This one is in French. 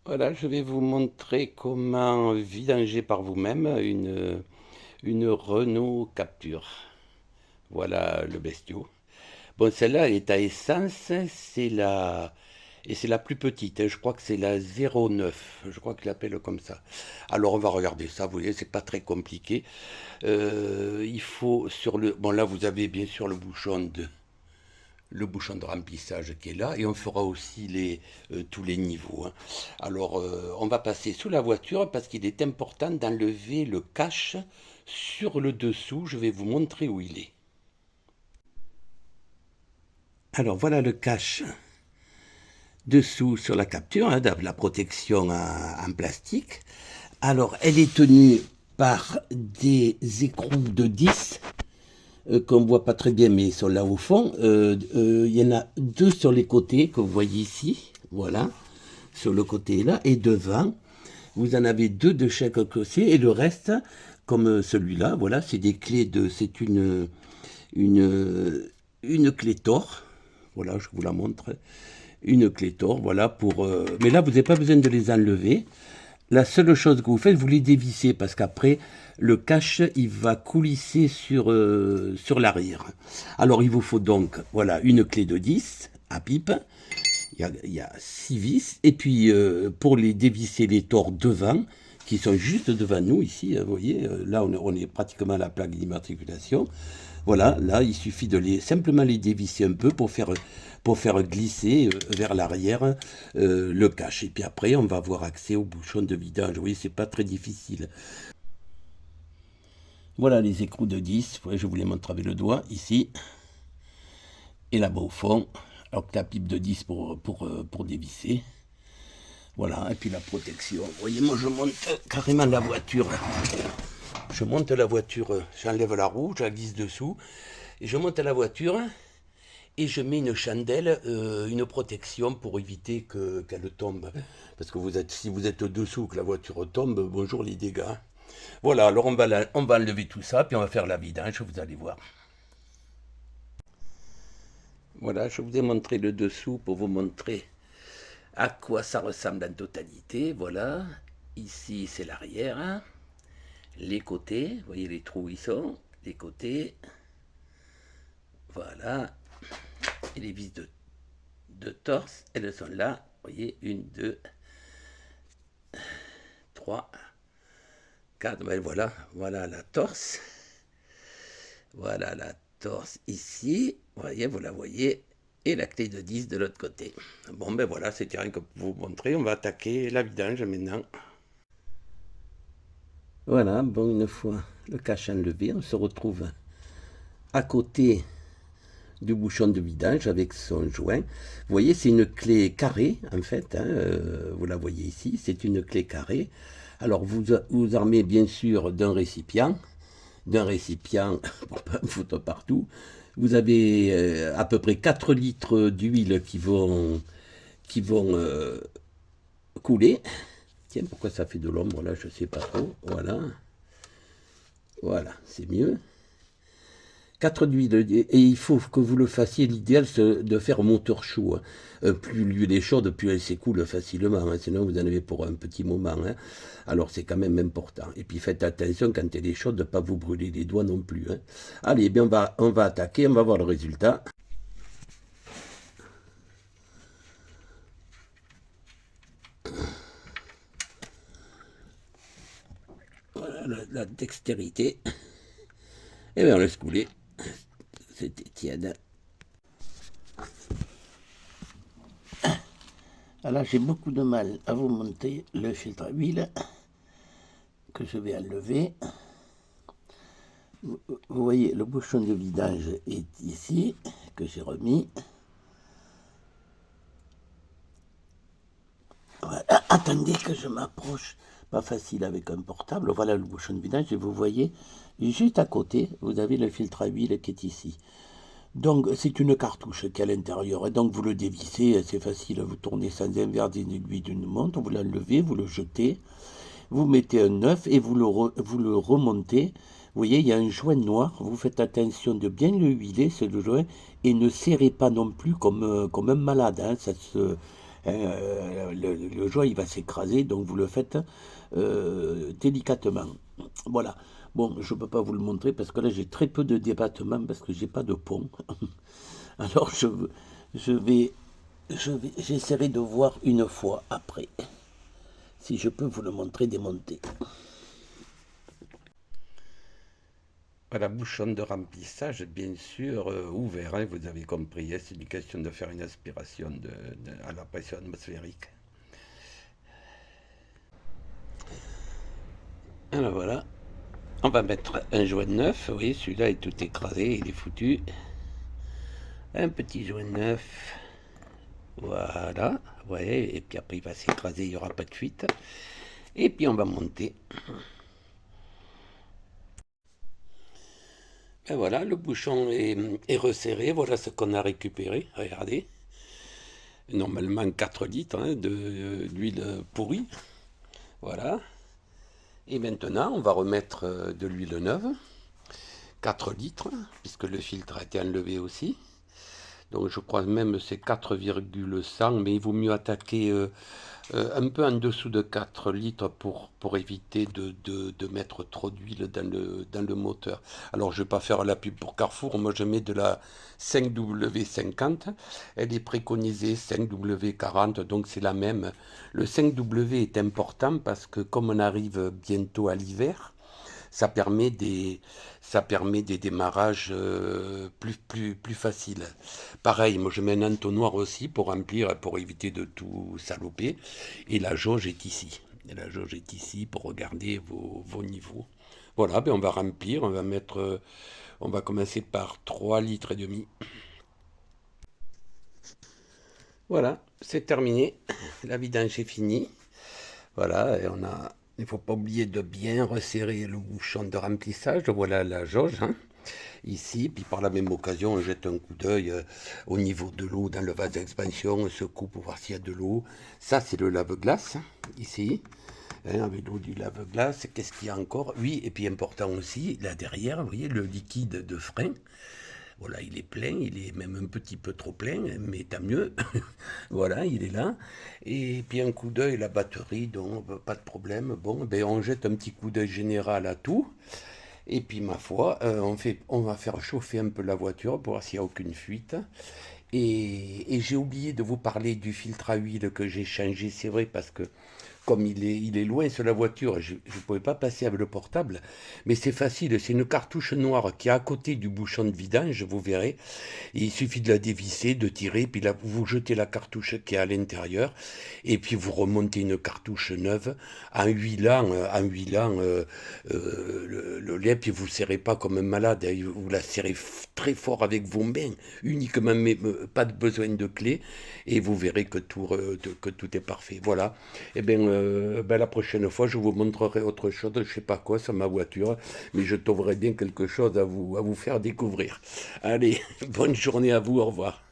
Voilà, je vais vous montrer comment vidanger par vous-même une Renault Capture. Voilà le bestiau. Bon, celle-là, elle est à essence, c'est la plus petite, hein. Je crois que c'est la 09, je crois qu'ils l'appellent comme ça. Alors on va regarder ça, vous voyez, c'est pas très compliqué. Il faut sur le... Bon, là, vous avez bien sûr le bouchon de remplissage qui est là et on fera aussi tous les niveaux, hein. Alors, on va passer sous la voiture parce qu'il est important d'enlever le cache sur le dessous. Je vais vous montrer où il est. Alors, voilà le cache dessous sur la capture, hein, la protection en plastique. Alors, elle est tenue par des écrous de 10 qu'on ne voit pas très bien, mais ils sont là au fond. Il y en a deux sur les côtés que vous voyez ici, voilà, sur le côté là, et devant, vous en avez deux de chaque côté, et le reste, comme celui-là, voilà, c'est des clés de, c'est une, une clé Tor, voilà, je vous la montre, une clé Tor, voilà, mais là, vous n'avez pas besoin de les enlever. La seule chose que vous faites, vous les dévissez parce qu'après, le cache, il va coulisser sur l'arrière. Alors, il vous faut donc, voilà, une clé de 10 à pipe. Il y a 6 vis. Et puis, pour les dévisser les tors devant, qui sont juste devant nous ici, vous voyez, là, on est pratiquement à la plaque d'immatriculation. Voilà, là, il suffit de simplement les dévisser un peu pour faire glisser vers l'arrière le cache. Et puis après, on va avoir accès au bouchon de vidange. Vous voyez, c'est pas très difficile. Voilà les écrous de 10. Je vous les montre avec le doigt, ici. Et là-bas au fond. Alors que la pipe de 10 pour dévisser. Voilà, et puis la protection. Vous voyez, moi je monte carrément la voiture. Je monte la voiture, j'enlève la roue, je la glisse dessous. Et je monte à la voiture et je mets une chandelle, une protection pour éviter qu'elle tombe. Parce que si vous êtes dessous, que la voiture tombe, bonjour les dégâts. Voilà, alors on va enlever tout ça, puis on va faire la vidange, vous allez voir. Voilà, je vous ai montré le dessous pour vous montrer à quoi ça ressemble en totalité. Voilà, ici c'est l'arrière, hein. Les côtés, vous voyez les trous où ils sont, les côtés, voilà, et les vis de torse, elles sont là, vous voyez, une, deux, trois, quatre, ben voilà, voilà la torse, voilà la torse ici, vous la voyez, et la clé de 10 de l'autre côté. Bon ben voilà, c'était rien que pour vous montrer, on va attaquer la vidange maintenant. Voilà, bon, une fois le cache enlevé, on se retrouve à côté du bouchon de vidange avec son joint. Vous voyez, c'est une clé carrée, en fait, hein, vous la voyez ici, c'est une clé carrée. Alors, vous armez bien sûr d'un récipient pour pas foutre partout. Vous avez à peu près 4 litres d'huile qui vont couler. Tiens, pourquoi ça fait de l'ombre là, je sais pas trop. Voilà, voilà, c'est mieux. 4 d'huile, et il faut que vous le fassiez, l'idéal c'est de faire moteur chaud, hein. Plus l'huile est chaude, plus elle s'écoule facilement, hein, sinon vous en avez pour un petit moment, hein. Alors c'est quand même important. Et puis faites attention quand elle est chaude de ne pas vous brûler les doigts non plus, hein. Allez, bien on va attaquer, on va voir le résultat. Voilà la dextérité. Et bien on laisse couler. C'était tiède. Alors j'ai beaucoup de mal à vous monter le filtre à huile que je vais enlever. Vous voyez, le bouchon de vidange est ici, que j'ai remis. Voilà. Attendez que je m'approche. Pas facile avec un portable. Voilà le bouchon de vidange et vous voyez, juste à côté, vous avez le filtre à huile qui est ici. Donc c'est une cartouche qui est à l'intérieur. Et donc vous le dévissez, c'est facile. Vous tournez sans inverser une aiguille d'une montre, vous l'enlevez, vous le jetez. Vous mettez un œuf et vous le remontez. Vous voyez, il y a un joint noir. Vous faites attention de bien le huiler, ce joint, et ne serrez pas non plus comme un malade, hein. Le joint, il va s'écraser, donc vous le faites délicatement. Voilà. Bon, je ne peux pas vous le montrer parce que là, j'ai très peu de débattement parce que j'ai pas de pont. Alors, je vais, j'essaierai de voir une fois après si je peux vous le montrer démonté. Voilà, bouchon de remplissage, bien sûr, ouvert, hein, vous avez compris, hein, c'est une question de faire une aspiration à la pression atmosphérique. Alors voilà, on va mettre un joint neuf, oui, celui-là est tout écrasé, il est foutu. Un petit joint neuf, voilà, ouais, et puis après il va s'écraser, il n'y aura pas de fuite. Et puis on va monter. Et voilà, le bouchon est resserré, voilà ce qu'on a récupéré, regardez. Normalement 4 litres hein, d'huile pourrie, voilà. Et maintenant on va remettre de l'huile neuve, 4 litres, puisque le filtre a été enlevé aussi. Donc je crois même que c'est 4,1, mais il vaut mieux attaquer un peu en dessous de 4 litres pour éviter de mettre trop d'huile dans le moteur. Alors je ne vais pas faire la pub pour Carrefour, moi je mets de la 5W50, elle est préconisée 5W40, donc c'est la même. Le 5W est important parce que comme on arrive bientôt à l'hiver, ça permet ça permet des démarrages plus faciles. Pareil, moi je mets un entonnoir aussi pour remplir, pour éviter de tout saloper. Et la jauge est ici. Et la jauge est ici pour regarder vos niveaux. Voilà, ben on va remplir, on va commencer par 3 litres et demi. Voilà, c'est terminé. La vidange est finie. Voilà, et il ne faut pas oublier de bien resserrer le bouchon de remplissage. Voilà la jauge, hein, ici. Puis par la même occasion, on jette un coup d'œil au niveau de l'eau dans le vase d'expansion. On secoue pour voir s'il y a de l'eau. Ça, c'est le lave-glace, ici. Hein, avec l'eau du lave-glace. Qu'est-ce qu'il y a encore? Oui, et puis important aussi, là derrière, vous voyez, le liquide de frein. Voilà, il est plein, il est même un petit peu trop plein, mais tant mieux. Voilà, il est là. Et puis un coup d'œil, la batterie, donc pas de problème. Bon, ben on jette un petit coup d'œil général à tout. Et puis ma foi, on va faire chauffer un peu la voiture pour voir s'il n'y a aucune fuite. Et j'ai oublié de vous parler du filtre à huile que j'ai changé, c'est vrai, parce que comme il est loin sur la voiture, je ne pouvais pas passer avec le portable, mais c'est facile, c'est une cartouche noire qui est à côté du bouchon de vidange, vous verrez. Il suffit de la dévisser, de tirer, puis là, vous jetez la cartouche qui est à l'intérieur, et puis vous remontez une cartouche neuve en huilant le lait, puis vous ne serrez pas comme un malade, hein, vous la serrez très fort avec vos mains, uniquement, mais pas de besoin de clé, et vous verrez que tout est parfait. Voilà. Et bien, la prochaine fois, je vous montrerai autre chose, je ne sais pas quoi, sur ma voiture, mais je trouverai bien quelque chose à vous faire découvrir. Allez, bonne journée à vous, au revoir.